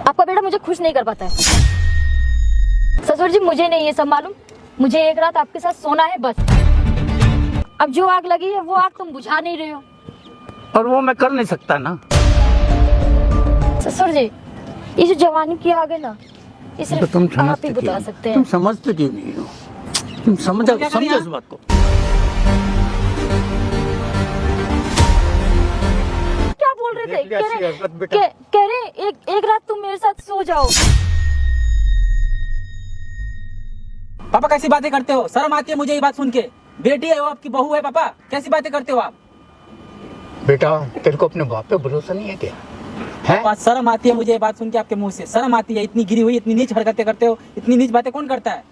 आपका बेटा मुझे खुश नहीं कर पाता है। ससुर जी मुझे नहीं ये सब मालूम, मुझे एक रात आपके साथ सोना है बस। अब जो आग लगी है वो आग तुम बुझा नहीं रहे हो। और वो मैं कर नहीं सकता ना। ससुर जी ये जो जवानी की आग है ना, ये तो सिर्फ तुम आप ही समझते बुझा क्यों? सकते तुम हैं। समझते क्यों नहीं हो? तुम समझो इस बात को। क्या बोल रहे थे? देख लिया अच्छी हरकत बेटा। कह रहे एक रात तुम मेरे साथ सो जाओ। पापा कैसी बातें करते हो? शर्म आती है मुझे ये बात सुन के। बेटी है वो आपकी, बहू है पापा, कैसी बातें करते हो आप? बेटा तेरे को अपने बाप पे भरोसा नहीं है क्या? है? पापा शर्म आती है मुझे ये बात सुन के, आपके मुंह से शर्म आती है। इतनी गिरी हुई, इतनी नीच हरकतें करते हो, इतनी नीच बातें कौन करता है?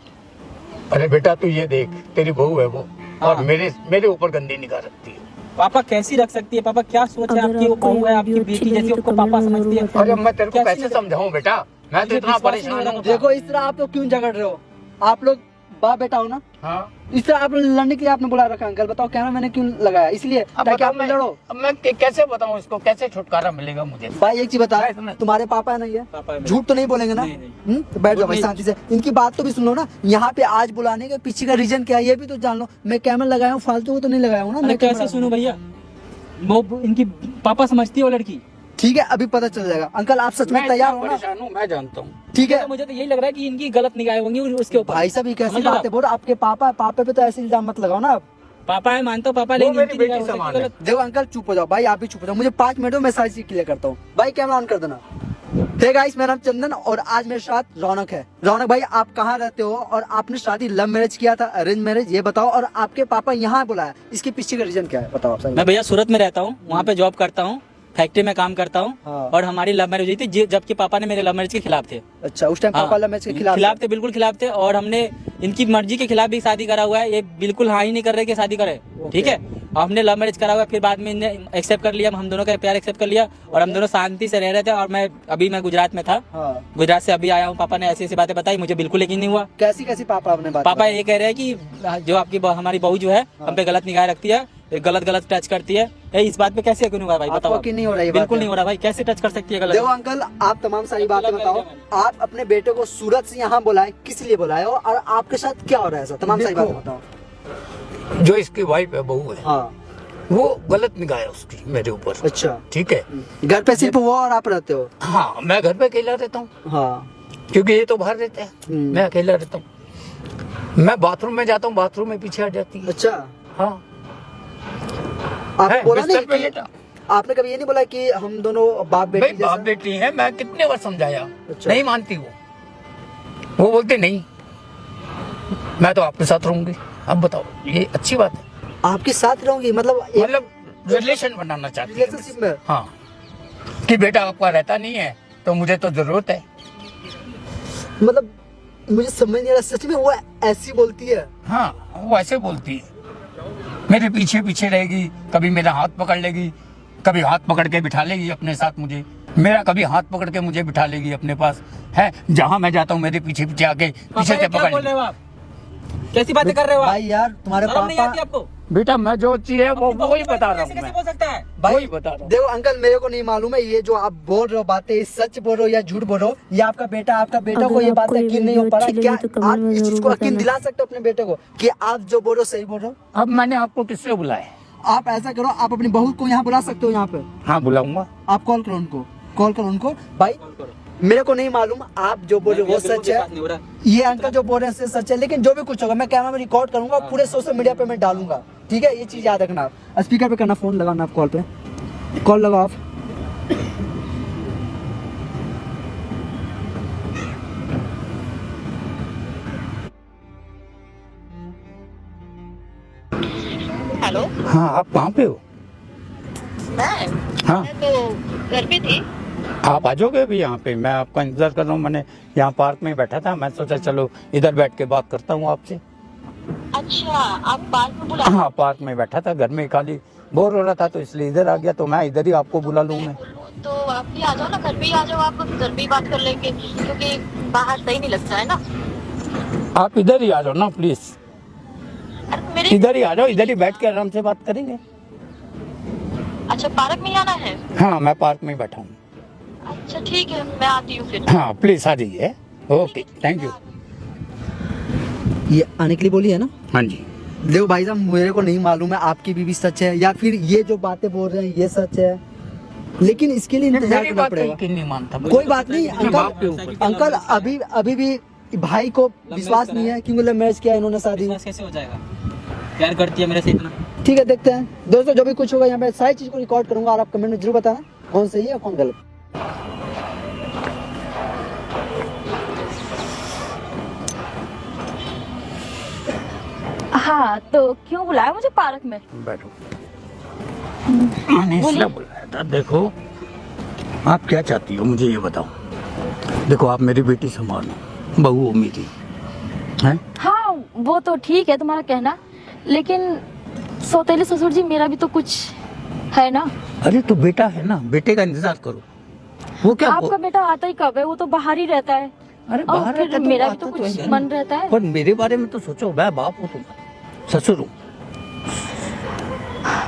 अरे बेटा तू ये देख, तेरी बहू है वो और हाँ। मेरे ऊपर गंदी निगाह रखती है। पापा कैसी रख सकती है? पापा क्या सोच है आपकी? वो बहू है आपकी, बेटी जैसी उसको पापा समझती है। अरे मैं तेरे को कैसी कैसे समझाऊं बेटा? मैं तो मुझे इतना विश्वास परेशान नहीं हो हूँ। रहा। देखो इस तरह आप लोग क्यों झगड़ रहे हो? आप लोग बाप बेटा हो ना, हाँ। इस तरह आप लोग लड़ने के लिए आपने बुला रखा। अंकल बताओ कैमरा मैंने क्यों लगाया? इसलिए अब ताकि बताओ आप लोग लड़ो। अब मैं कैसे बताऊं इसको? कैसे छुटकारा मिलेगा मुझे? भाई एक चीज बता, मैं इतना- तुम्हारे पापा है ना ये? पापा है मेरे। झूठ तो नहीं बोलेंगे ना? नहीं। तो बैठ जाओ भाई नहीं। शांति से। इनकी बात तो भी सुन लो ना। यहाँ पे आज बुलाने के पीछे का रीजन क्या है ये भी तो जान लो। मैं कैमरा लगाया हूँ, फालतू को तो नहीं लगाया हूँ ना। अरे मैं कैसे कैमरा- सुनूं भैया? वो इनकी पापा समझती है वो लड़की। ठीक है अभी पता चल जाएगा। अंकल आप सच में मैं तैयार इतना हो ना? परेशान हूँ, मैं जानता हूँ। ठीक है मुझे तो यही लग रहा है कि इनकी गलत निगाहें होंगी उसके ऊपर। भाई साहब ये कैसी समझ लो बात है? बोल आपके पापा पापा पे तो ऐसे इल्जाम मत लगाओ ना आप। पापा है, मानता हूँ पापा, वो लेकिन मेरी इनकी बेटी निगाह हो सकती समान है है। गलत। देखो अंकल चुप हो जाओ भाई, आप भी चुप हो जाओ। मुझे 5 मिनट में मैं सारी चीज क्लियर करता हूँ। भाई कैमरा ऑन कर देना। हे गाइस मेरा नाम चंदन और आज मेरे साथ रौनक है। रौनक भाई आप कहाँ रहते हो और आपने शादी लव मैरिज किया था अरेंज मैरिज ये बताओ, और आपके पापा यहाँ बुलाया इसके पीछे का रीजन क्या है बताओ आप सही। मैं भैया सूरत में रहता हूँ, वहाँ पे जॉब करता हूँ, फैक्ट्री में काम करता हूँ। हाँ। और हमारी लव मैरिज हुई थी जबकि पापा ने मेरे लव मैरिज के खिलाफ थे। अच्छा उस टाइम हाँ, पापा लव मैरिज के खिलाफ खिलाफ थे, बिल्कुल खिलाफ थे। और हमने इनकी मर्जी के खिलाफ भी शादी करा हुआ है। ये बिल्कुल हाँ ही नहीं कर रहे कि शादी करे। ठीक है, हमने लव मैरिज करा हुआ है, फिर बाद में इन्हें एक्सेप्ट कर लिया, हम दोनों का प्यार एक्सेप्ट कर लिया और हम दोनों शांति से रह रहे थे। और मैं गुजरात में था, हाँ। गुजरात से अभी आया हूँ। पापा ने ऐसी ऐसी बातें बताई, मुझे बिल्कुल यकीन नहीं हुआ। कैसी कैसी पापा आपने बात पापा ये कह रहे हैं कि जो आपकी हमारी बहू जो है हम पे गलत निगाह रखती है, गलत टच करती है। इस बात पे कैसे यकीन होगा भाई? बताओ आपको आप। यकीन नहीं हो रहा ये बात बिल्कुल है? नहीं हो रहा भाई, कैसे टच कर सकती है गलत? देखो अंकल आप तमाम सारी बातें बताओ। आप अपने बेटे को सूरत से यहाँ बुलाए किस लिए बुलाए हो और आपके साथ क्या हो रहा है? ऐसा तमाम सारी देखो। बातें बताओ। जो इसकी वाइफ है, बहू है, हाँ वो गलत निगाह है उसकी मेरे ऊपर। अच्छा ठीक है। घर पे सिर्फ वो और आप रहते हो? हाँ मैं घर पे अकेला रहता हूँ हाँ क्योंकि ये तो बाहर रहते हैं, हम्म। मैं अकेला रहता हूँ। मैं बाथरूम में जाता हूँ, बाथरूम में पीछे हट जाती है। अच्छा हाँ आपने है, बोला बिस्तर नहीं पे कि लेटा। आपने कभी ये नहीं बोला कि हम दोनों बाप बेटी भाई बाप जैसे? बेटी है, मैं कितने बार समझाया, अच्छा। नहीं मानती वो बोलते नहीं मैं तो आपके साथ रहूंगी। अब बताओ ये अच्छी बात है? आपके साथ रहूंगी मतलब मतलब रिलेशन बनाना चाहती है रिलेशनशिप में? हाँ कि बेटा आपका रहता नहीं है तो मुझे तो जरूरत है। मतलब मुझे समझ नहीं आ रहा सच में वो ऐसी बोलती है? हाँ वो ऐसे बोलती है, मेरे पीछे पीछे रहेगी, कभी मेरा हाथ पकड़ लेगी, कभी हाथ पकड़ के बिठा लेगी अपने साथ मुझे, मेरा कभी हाथ पकड़ के मुझे बिठा लेगी अपने पास। है जहाँ मैं जाता हूँ मेरे पीछे पीछे आके पीछे से क्या पकड़ बोल रहे लेगी। हो आप? कैसी बातें कर रहे हो आप? भाई यार तुम्हारे शर्म नहीं आती पापा आपको? बेटा मैं जो चीज है वो वही बता रहा कैसे हूँ कैसे मैं, बोल सकता है? वही बता रहा हूँ। देखो अंकल मेरे को नहीं मालूम है ये जो आप बोल रहे हो बातें सच बोल रहे हो या झूठ बोल रहे हो। ये आपका बेटा को ये बात यकीन नहीं हो पा रहा है क्या? आप इस चीज को यकीन दिला सकते हो अपने बेटे को कि आप जो बोल रहे हो सही बोल रहे हो? अब मैंने आपको किससे बुलाया? आप ऐसा करो आप अपनी बहू को यहाँ बुला सकते हो यहाँ पे। हाँ बुलाऊंगा। आप कॉल करो उनको भाई। मेरे को नहीं मालूम आप जो बोल रहे हो वो सच है, ये अंकल जो बोल रहे हैं सच है, लेकिन जो भी कुछ होगा मैं कैमरा में रिकॉर्ड करूंगा, पूरे सोशल मीडिया पे मैं डालूंगा। ठीक है ये चीज याद रखना। आप स्पीकर पे करना, फोन लगाना, आप कॉल पे कॉल लगाओ आप। हेलो। हाँ आप कहाँ पे हो? मैं हाँ मैं तो घर पे थी। आप आ जाओगे अभी यहाँ पे? मैं आपका इंतजार कर रहा हूँ। मैंने यहाँ पार्क में बैठा था, मैं सोचा चलो इधर बैठ के बात करता हूँ आपसे। अच्छा आप पार्क में बुला? हाँ पार्क में बैठा था, घर में खाली बोर हो रहा था तो इसलिए इधर आ गया, तो मैं इधर ही आपको बुला लूँ मैं। तो आप भी आ जाओ ना, घर पे ही आ जाओ, आप घर पे ही बात कर लेंगे क्योंकि बाहर सही नहीं लगता है ना। आप इधर ही आ जाओ ना प्लीज, अरे मेरे इधर ही आ जाओ, इधर ही बैठ के आराम से बात करेंगे। अच्छा पार्क में ही आना है? हाँ मैं पार्क में बैठा हूँ। अच्छा ठीक है, मैं आती हूँ फिर। हाँ प्लीज आ जाइए। Okay thank you. ये आने के लिए बोली है ना? हाँ जी। देखो भाई साहब, मेरे को नहीं मालूम है आपकी बीवी सच है या फिर ये जो बातें बोल रहे हैं ये सच है, लेकिन इसके लिए इंतजार मेरी करना बात पड़ेगा। यकीन नहीं मानता। कोई बात नहीं बाप के अंकल, ऊपर। अंकल अभी भी भाई को विश्वास नहीं है क्योंकि लव मैरिज किया इन्होंने शादी। विश्वास कैसे हो जाएगा? प्यार करती है मेरे से इतना। ठीक है देखते हैं दोस्तों, जो भी कुछ होगा यहाँ पे सारी चीज को रिकॉर्ड करूंगा और आप कमेंट में जरूर बताना कौन सही है और कौन गलत। हाँ तो क्यों बुलाया मुझे पार्क में? बैठो। मैंने इसलिए बुलाया था, देखो आप क्या चाहती हो मुझे ये बताओ। देखो आप मेरी बेटी संभालो, बहू हो मेरी, हैं? हाँ वो तो ठीक है तुम्हारा कहना, लेकिन सौतेले ससुर जी मेरा भी तो कुछ है ना। अरे तो बेटा है ना, बेटे का इंतजार करो। वो क्या आपका बेटा आता ही कब है? वो तो बाहर ही रहता है। अरे और बाहर फिर रहता तो मेरा भी आता तो तो कुछ है। मन रहता है। पर मेरे बारे में तो सोचो, मैं बाप हूँ, तुम ससुर हूँ।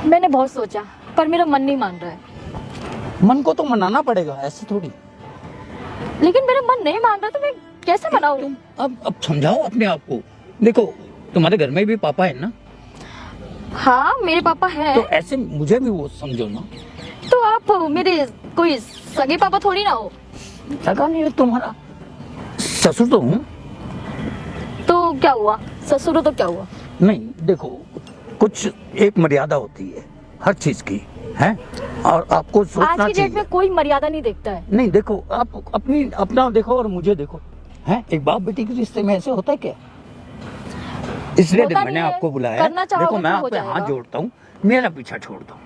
मैंने बहुत सोचा पर मेरा मन नहीं मान रहा है। मन को तो मनाना पड़ेगा, ऐसे थोड़ी। लेकिन मेरा मन नहीं मान रहा तो मैं कैसे मनाऊं? अब समझाओ अपने आप को। देखो तुम्हारे घर में भी पापा है ना, हाँ मेरे पापा हैं। तो ऐसे मुझे भी वो समझो ना। तो आप मेरे कोई सगे पापा थोड़ी ना हो। सगा नहीं है तुम्हारा, ससुर तो हूँ। तो क्या हुआ? ससुर हो तो क्या हुआ? नहीं देखो, कुछ एक मर्यादा होती है हर चीज की, है? और आपको आज सोचना की डेट में चाहिए। कोई मर्यादा नहीं देखता है। नहीं देखो, आप अपना देखो और मुझे देखो, हैं? एक बाप बेटी के रिश्ते में ऐसे होता है क्या? इसलिए होता मैंने नहीं है। आपको बुलाया। करना चाहोगे देखो मैं तो हो आप पे हाथ जाएगा। जोड़ता हूँ, मेरा पीछा छोड़ दो।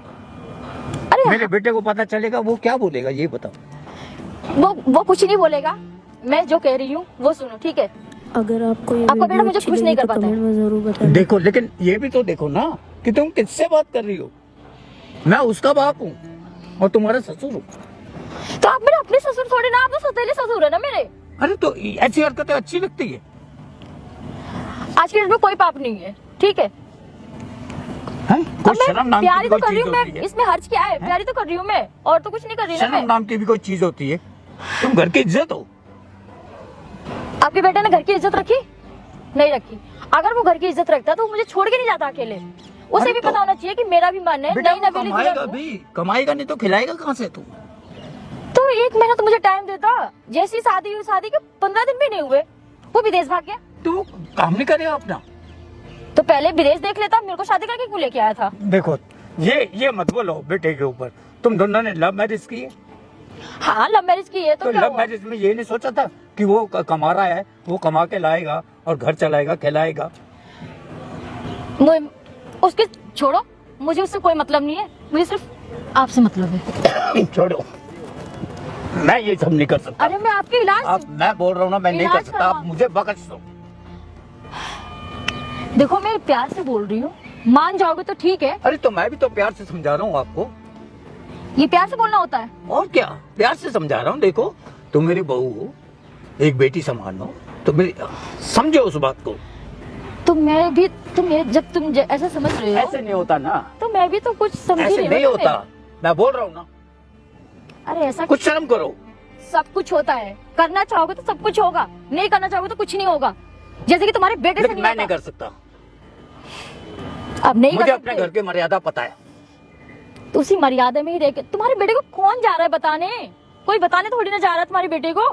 अरे मेरे बेटे को पता चलेगा वो क्या बोलेगा ये बताओ। वो कुछ नहीं बोलेगा। मैं जो कह रही हूँ वो सुनो, ठीक है? अगर आपको ये आपका बेटा वीडियो मुझे अच्छी खुश लगी नहीं कर तो पाता है। कमेंट में जरूर बताना। देखो लेकिन ये भी तो देखो ना कि तुम किससे बात कर रही हो। मैं उसका बाप हूँ और तुम्हारा ससुर हूँ। तो आप मेरे अपने ससुर थोड़े ना, आप तो सौतेले ससुर है ना मेरे। अरे तो ऐसी हरकतें अच्छी लगती है? आज की डेट में कोई पाप नहीं है, ठीक है? हैं? अब कोई शर्म मैं नाम प्यारी की तो कोई कर रही चीज हूँ, होती मैं है? इसमें हर्ज क्या है? प्यारी तो कर रही हूँ मैं, और तो कुछ नहीं कर रही ना शर्म मैं। नाम की भी कोई चीज होती है? तुम घर की इज्जत हो। आपके बेटे ने घर की इज्जत रखी? नहीं रखी। अगर वो घर की इज्जत रखता तो वो मुझे छोड़ के नहीं जाता अकेले। उसे अरे भी तो- पता होना चाहिए कि मेरा भी मन है। बेटा नई वो नवेली कमाएगा दुल्हन हूँ। भी, कमाएगा नहीं तो खिलाएगा कहाँ से तू? तो 1 महीना तो मुझे टाइम देता। जैसी शादी हुई, शादी के 15 दिन भी नहीं हुए वो विदेश भाग गया। तू काम नहीं करेगा अपना? तो पहले विदेश देख लेता, मेरे को शादी करके क्यों लेके आया था? देखो ये मत बोलो बेटे के ऊपर। तुम दोनों ने लव मैरिज की है, हाँ लव मैरिज की है तो तो क्या लव हुआ? मैरिज में ये नहीं सोचा था कि वो कमा रहा है, वो कमा के लाएगा और घर चलाएगा, खिलाएगा? उसके छोड़ो, मुझे उससे कोई मतलब नहीं है। मुझे सिर्फ आपसे मतलब है। छोड़ो, मैं ये सब नहीं कर सकता। अरे मैं आपके इलाज आप, मैं बोल रहा हूँ ना, मैं नहीं कर इलाज सकता। आप करवा- मुझे बख्श दो। देखो मैं प्यार से बोल रही हूँ, मान जाओगे तो ठीक है। अरे तो मैं भी तो प्यार से समझा रहा हूँ आपको। ये प्यार से बोलना होता है? और क्या, प्यार से समझा रहा हूँ। देखो तुम मेरी बहू हो, एक बेटी संभालो, तो मेरी समझो उस बात को। तो मैं भी जब तुम ऐसा समझ रहे हो ऐसे नहीं होता ना, तो मैं भी तो कुछ समझ ऐसे रही नहीं हूँ होता। तुम्हें। मैं बोल रहा हूँ ना, अरे ऐसा कुछ शर्म करो। सब कुछ होता है। करना चाहोगे तो सब कुछ होगा, नहीं करना चाहोगे तो कुछ नहीं होगा। जैसे कि तुम्हारे बेटे से लेकिन मैं नहीं होता। कर सकता। अब नहीं मुझे कर अपने सकते। घर की मर्यादा पता है। तो उसी मर्यादा में ही रह के तुम्हारे बेटे को कौन जा रहा है बताने? कोई बताने थोड़ी ना जा रहा है तुम्हारे बेटे को।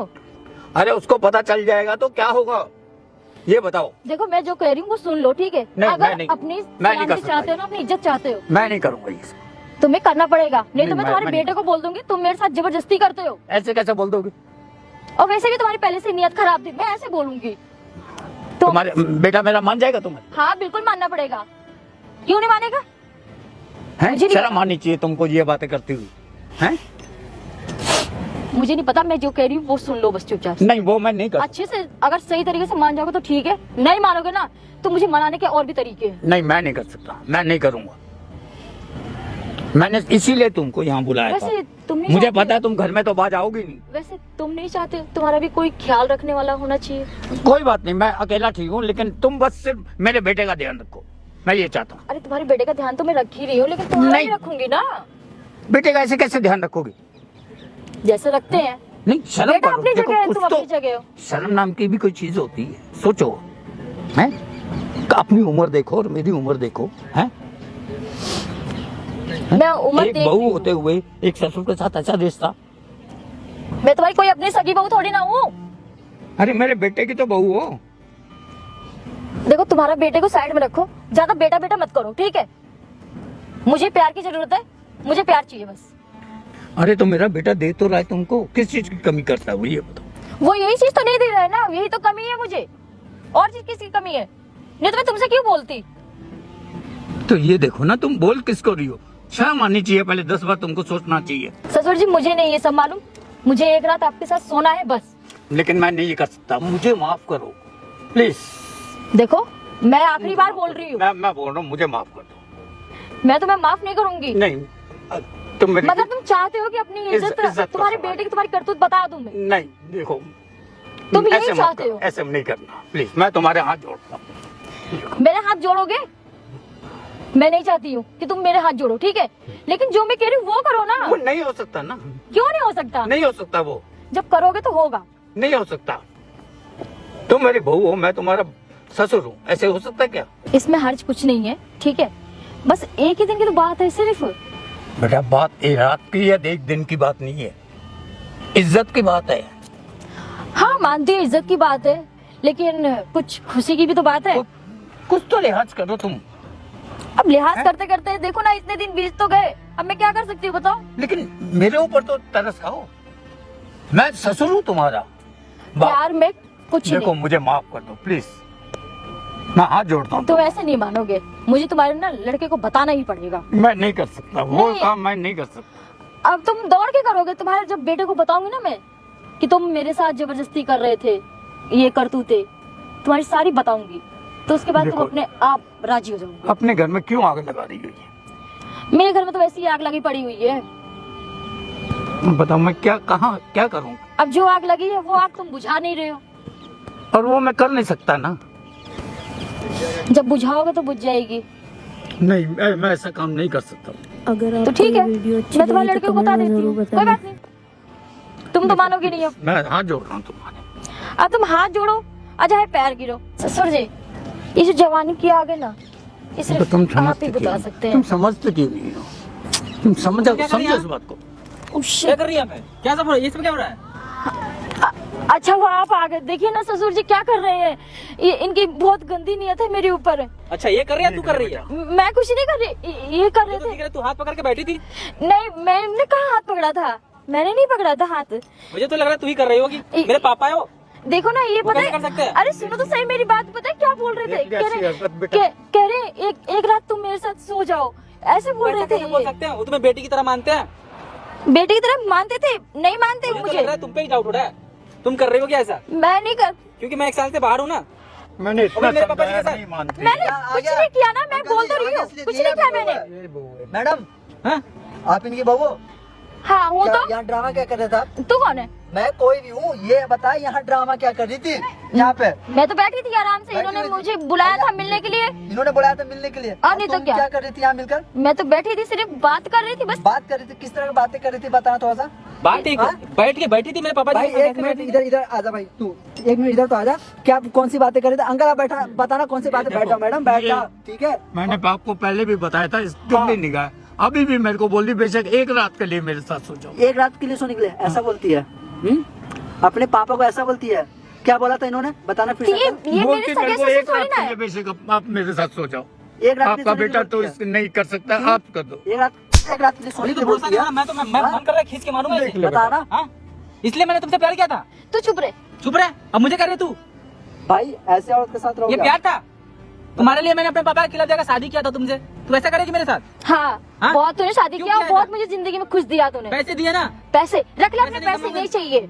अरे उसको पता चल जाएगा तो क्या होगा ये बताओ। देखो मैं जो कह रही हूँ वो सुन लो, ठीक है? नहीं, अगर मैं नहीं- अपनी मैं नहीं कर सलामती सकता चाहते हो ना, अपनी इज्जत चाहते हो, मैं नहीं करूंगा ये। तुम्हें करना पड़ेगा। नहीं नहीं, तो मैं मैं तुम्हारे नहीं बेटे को बोल दूंगी तुम मेरे साथ जबरदस्ती करते हो। ऐसे कैसे बोल दोगे? और वैसे भी तुम्हारी पहले से नियत खराब थी, मैं ऐसे बोलूंगी तो तुम्हारे बेटा मेरा मान जाएगा तुम्हें? हाँ बिल्कुल मानना पड़ेगा। क्यों नहीं मानेगा? हैं? मुझे नहीं शर्म पता। आनी चाहिए तुमको ये बातें करती हुई, हैं? मुझे नहीं पता, मैं जो कह रही हूँ वो सुन लो बस चुपचाप से। नहीं वो मैं नहीं कर अच्छे से अगर सही तरीके से मान जाओगे तो ठीक है, नहीं मानोगे ना तो मुझे मनाने के और भी तरीके हैं। नहीं मैं नहीं कर सकता, मैं नहीं करूंगा। मैंने इसीलिए तुमको यहाँ बुलाया था। वैसे तुम नहीं मुझे चाहते- पता है तुम घर में तो बाज आओगी नहीं। वैसे तुम नहीं चाहते, तुम्हारा भी कोई ख्याल रखने वाला होना चाहिए। कोई बात नहीं, मैं अकेला ठीक हूँ, लेकिन तुम बस सिर्फ मेरे बेटे का ध्यान रखो, मैं ये चाहता हूँ। अरे तुम्हारे बेटे का ध्यान तो मैं रख ही रही हूँ, लेकिन तुम्हारा नहीं। भी रखूंगी ना। बेटे का ऐसे कैसे ध्यान रखोगे? जैसे रखते हैं नहीं शर्म बेटा करो, अपनी देखो, जगह है, कुछ तुम तो अपनी जगह हो। शर्म नाम की भी कोई चीज होती है, सोचो हैं। अपनी उम्र देखो और मेरी उम्र देखो हैं। मैं उम्र एक देख बहू रही हूँ। होते हुए एक ससुर के साथ अच्छा रिश्ता। मैं तुम्हारी कोई अपनी सगी बहू थोड़ी ना हूँ। अरे मेरे बेटे की तो बहू हो। देखो तुम्हारा बेटे को साइड में रखो, ज्यादा बेटा बेटा मत करो, ठीक है। मुझे प्यार की जरूरत है, मुझे प्यार चाहिए बस। अरे तो मेरा बेटा दे तो रहा है तुमको, किस चीज की कमी करता है वो, ये बताओ। वो यही चीज तो नहीं दे रहा है ना, यही तो कमी है मुझे। और चीज किसकी कमी है? नहीं तो मैं तुमसे क्यों बोलती। तो ये देखो ना, तुम बोल किसको रही हो? शर्म आनी चाहिए, पहले 10 बार तुमको सोचना चाहिए। ससुर जी मुझे नहीं ये सब मालूम, मुझे एक रात आपके साथ सोना है बस। लेकिन मैं नहीं कर सकता, मुझे माफ करो प्लीज। देखो मैं आखिरी बार बोल रही हूँ, मैं बोल रहा हूँ, मुझे माफ कर दो। मैं तुम्हें माफ नहीं करूंगी। नहीं तुम मेरी मतलब तुम चाहते हो कि अपनी इज्जत इज्जत का तुम्हारे सवाल बेटे की तुम्हारी करतूत बता दूं मैं। नहीं देखो, तुम यही ऐसे मत चाहते करो, हो। ऐसे नहीं करना प्लीज, मैं तुम्हारे हाथ जोड़ता हूँ। मेरे हाथ जोड़ोगे? मैं नहीं चाहती हूँ कि तुम मेरे हाथ जोड़ो, ठीक है, लेकिन जो मैं कह रही हूँ वो करो ना। वो नहीं हो सकता ना, क्यों नहीं हो सकता? नहीं हो सकता, वो जब करोगे तो होगा। नहीं हो सकता। तुम मेरी बहू हो, मैं तुम्हारा ससुर हूँ, ऐसे हो सकता है क्या? इसमें हर्ज कुछ नहीं है, ठीक है, बस एक ही दिन की तो बात है सिर्फ। बेटा बात एक रात की या एक दिन की बात नहीं है, इज्जत की बात है। हाँ मानती है इज्जत की बात है, लेकिन कुछ खुशी की भी तो बात है। कुछ तो लिहाज करो तुम। अब लिहाज करते करते देखो ना, इतने दिन बीत तो गए, अब मैं क्या कर सकती हूँ बताओ। लेकिन मेरे ऊपर तो तरस खाओ, मैं ससुर हूँ तुम्हारा। प्यार में कुछ देखो नहीं। मुझे माफ कर दो प्लीज, मैं हाथ जोड़ता हूँ। तुम ऐसे नहीं मानोगे, मुझे तुम्हारे ना लड़के को बताना ही पड़ेगा। मैं नहीं कर सकता वो नहीं। काम, मैं नहीं कर सकता। अब तुम दौड़ के करोगे, तुम्हारे जब बेटे को बताऊंगी ना मैं कि तुम मेरे साथ जबरदस्ती कर रहे थे, ये करतूते तुम्हारी सारी बताऊंगी, तो उसके बाद तुम देखो। अपने आप राजी हो जाओगे। अपने घर में क्यों आग लगा रही हुई है? मेरे घर में तो वैसी ही आग लगी पड़ी हुई है। बताओ मैं क्या करूँ? अब जो आग लगी है वो आग तुम बुझा नहीं रहे हो। और वो मैं कर नहीं सकता ना। जब बुझाओगे तो बुझ जाएगी। नहीं मैं ऐसा काम नहीं कर सकता। अगर तो आपको ठीक ये है, वीडियो अच्छी मैं तुम्हारे लगी लड़के तो को बता कमेंट में देती जरूर हूँ, कोई बात बताएं। नहीं। तुम तो मानोगे नहीं अब। मैं हाथ जोड़ रहा हूँ तुम्हारे। अब तुम हाथ जोड़ो, अजा है पैर गिरो। ससुर जी, ये जो जवानी की आग है ना, ये तो सिर्फ तुम आप ही समझते बता क्यों? सकते तुम हैं। समझते क्यों नहीं हो? तुम समझो इस बात को। क्या कर रही है यहाँ पे? क्या सब हो रहा है? ये सब क्या हो रहा है? अच्छा वो आप आ गए, देखिए ना ससुर जी क्या कर रहे हैं। ये इनकी बहुत गंदी नियत है मेरे ऊपर। अच्छा ये कर रही है, तू कर रही है? मैं कुछ नहीं कर रही, ये कर रहे तो ठीक थे। है, तू हाथ पकड़ के बैठी थी। नहीं मैंने कहाँ हाथ पकड़ा था, मैंने नहीं पकड़ा था हाथ। मुझे तो लग रहा है तू ही कर रही होगी। मेरे पापा है वो। देखो ना ये वो पता कैसे कर सकते है, हैं? अरे सुनो तो सही मेरी बात, पता है क्या बोल रहे थे? कह रहे एक रात तुम मेरे साथ सो जाओ, ऐसे बोल रहे थे। कैसे बोल सकते हैं? वो तुम्हें बेटी की तरह मानते हैं। बेटे की तरफ मानते थे, नहीं मानते मुझे तो लग मुझे। रहा है तुम पे ही डाउट उड़ा है। तुम कर रही हो क्या ऐसा? मैं नहीं कर, क्योंकि मैं 1 साल से बाहर हूँ ना। मैंने इतना मेरे पापा जी के समझाया, साथ। नहीं मानती। मैंने आ कुछ गया। नहीं किया ना, मैं अंकल बोल जी, तो रही हूँ, अंकल जी, कुछ ये नहीं किया बहू मैंने। है। मैडम हाँ? आप इनकी बहू हो? हाँ हूँ क्या- तो। यहाँ ड्रामा क्या कर रहे थे आप? तू कौन है? मैं कोई भी हूँ, ये बता यहाँ ड्रामा क्या कर रही थी यहाँ पे? मैं तो बैठी थी आराम से, इन्होंने बैठी हुई मुझे बुलाया था मिलने के लिए। इन्होंने बुलाया था मिलने के लिए। और नहीं तो तुम क्या? कर रही थी यहाँ मिलकर? मैं तो बैठी थी, सिर्फ बात कर रही थी बस। बात कर रही थी, किस तरह की बातें कर रही थी बताना थोड़ा सा। बात ठीक हाँ? बैठी थी मेरे पापा भाई जी के साथ एक मिनट इधर इधर आजा भाई, तू 1 मिनट इधर तो आजा। क्या आप कौन सी बातें कर रहे थे? अंकल आप बैठा बताना कौन सी बातें। बैठ जाओ मैडम, बैठ जाओ, ठीक है। मैंने आपको पहले भी बताया था, इस तुम नहीं निगाह। अभी भी मेरे को बोल दी बेशक एक रात के लिए मेरे साथ सो जाओ। एक रात के लिए सोने के लिए ऐसा बोलती है? अपने पापा को ऐसा बोलती है? क्या बोला था इन्होंने बताना फिर ये से। ये मेरे बोलती सगे मेरे को ससुर एक थोड़ी रात ना के है। लिए बेशक आप मेरे साथ सो जाओ। एक रात आपका बेटा तो इस नहीं कर सकता, आप कर दो। एक रात के लिए सोने के लिए भरोसा बोलती नहीं है। है ना, मैं मन कर रहा है खींच के मारूंगा इसे। बताना हाँ? इसलिए मैंने तुमसे प्यार किया था। तू चुप रहे। चुप रहे, अब मुझे कर रही तू। भाई ऐसे औरत के साथ ये रहोगे? प्यार था तुम्हारे लिए। मैंने अपने पापा के खिलाफ जाकर शादी किया था तुमसे। तू ऐसा करेगी मेरे साथ? हाँ, हाँ? बहुत तूने शादी क्यों किया और किया बहुत था? मुझे जिंदगी में खुश दिया तूने। पैसे दिए ना? पैसे रख ले अपने, पैसे नहीं पैसे कमाऊंगा। नहीं चाहिए।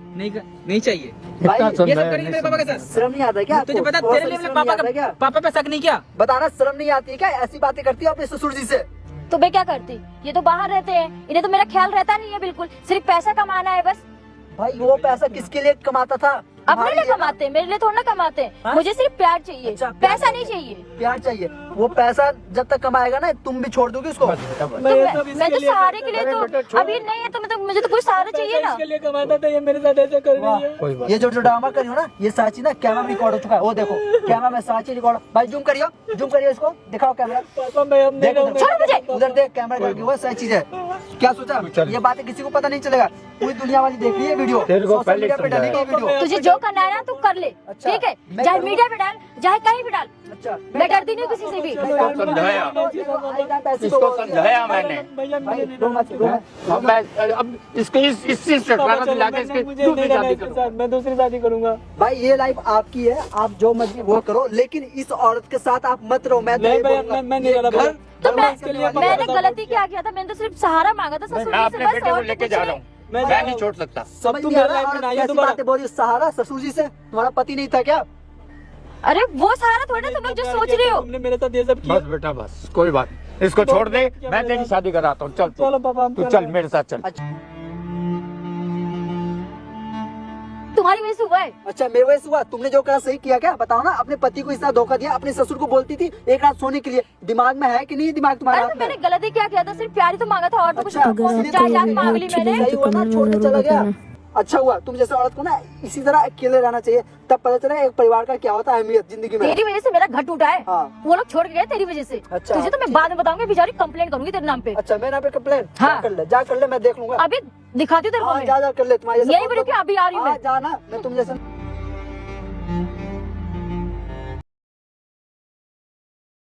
नहीं चाहिए। भाई ये सब करेगी मेरे पापा के साथ? शर्म नहीं आता क्या तुझे आपको? पता थोड़ा तेरे सा लिए शर्म मैंने नहीं आता क्या? पापा पे शक नहीं किया। बताना शर्म नहीं आती है क्या? ऐसी बातें करती है अपने ससुर जी से? तो मैं क्या करती? ये तो बाहर रहते हैं, इन्हें तो मेरा ख्याल रहता नहीं है बिल्कुल, सिर्फ पैसा कमाना है बस। भाई वो पैसा किसके लिए कमाता था? अपने तुम्हारे लिए लिए ना? कमाते हैं, मेरे लिए थोड़ा ना कमाते हैं। हाँ? मुझे सिर्फ प्यार चाहिए, अच्छा, प्यार पैसा नहीं चाहिए। प्यार चाहिए। वो पैसा जब तक कमाएगा ना तुम भी छोड़ दोगे उसको। तो मैं तो सहारे के लिए तो अभी नहीं है, तो मैं तो मुझे तो कोई सहारा चाहिए ना। इसके लिए कमाता था, ये मेरे साथ ऐसे कर रही है। कोई बात ये जो ड्रामा करी हो ना, ये साची ना कैमरा में रिकॉर्ड हो चुका है। वो देखो कैमरा में साची रिकॉर्ड। भाई जूम करियो इसको, दिखाओ कैमरा। पापा मैं अब नहीं देखो रहूंगा। छोड़ मुझे। उधर देख कैमरा करके, वो सही चीज है। क्या सोचा ये बातें किसी को पता नहीं चलेगा, पूरी दुनिया वाली देख रही है वीडियो, तेरे को सोशल पहले मीडिया पे डालेगी ये वीडियो। तुझे जो करना है ना तू कर ले, अच्छा, ठीक है, मैं चाहे करूँ? मीडिया पे डाल, चाहे कहीं भी डाल, अच्छा मैं डरती नहीं किसी से भी। इसको समझाया, इसको समझाया मैंने। अब इसके इस चीज से पापा खाना चलो, दिला के मैं- इसकी मुझे दूसरी नहीं रहना शादी इसके करो। साथ, मैं दूसरी शादी करूंगा। भाई ये लाइफ आपकी है, आप जो मर्जी वो करो, लेकिन इस औरत के साथ आप मत रहो। मैं तो नहीं ये भाई, बोलूंगा, मैं नहीं ये रहना घर भाई। तो मैं इसके लिए मैंने गलती क्या किया था? मैंने तो सिर्फ सहारा मांगा था ससुर मैं जी अपने से, बस बेटे को और तो लेके कुछ जा नहीं। रहा हूँ, मैं मैं नहीं छोड़ सकता। सब समझ तुम नहीं आ मेरे रहा लाइफ में है, ना आइए कैसी दोबारा। बातें बोल रही हो? सहारा ससुर जी से? तुम्हारा पति नहीं था क्या? अरे वो सहारा थोड़ा तुम लोग जो सोच रहे हो। तुमने मेरे साथ ये सब किया। बस बेटा बस, कोई बात नहीं। इसको छोड़ दे, मैं तेरी शादी कराता हूँ। चल चलो पापा, हम तू चल चल रहे हैं। मेरे साथ चल। तुम्हारी वजह से हुआ है। अच्छा मेरे वजह से हुआ? तुमने जो कहा सही किया क्या? बताओ ना। अपने पति को इस तरह धोखा दिया, अपने ससुर को बोलती थी एक रात सोने के लिए। दिमाग में है कि नहीं दिमाग तुम्हारे अरे हाथ तो में? मैंने गलती क्या किया था? सिर्फ प्यार ही तो मांगा था और तो कुछ अच्छा, नहीं। जायदाद मांग ली मैंने। सही हुआ ना, छोड़ के चला गया। अच्छा हुआ। तुम जैसे औरत को ना इसी तरह अकेले रहना चाहिए, तब पता चला एक परिवार का क्या होता है अहमियत जिंदगी में। तेरी वजह से मेरा घर टूटा है। हाँ। वो लोग छोड़ के गए तेरी वजह से। अच्छा। तुझे तो मैं बाद में बताऊंगी, बेचारी कंप्लेंट करूंगी तेरे नाम पे। अच्छा मैं ना पे कंप्लेन हाँ। जा कर ले, मैं देख लूंगा। अभी दिखाती हूँ तेरे को हाँ, मैं। जा कर ले। तुम्हारे जैसे यही बोलो कि अभी आ रही हूँ हाँ, मैं। जा ना, मैं तुम जैसे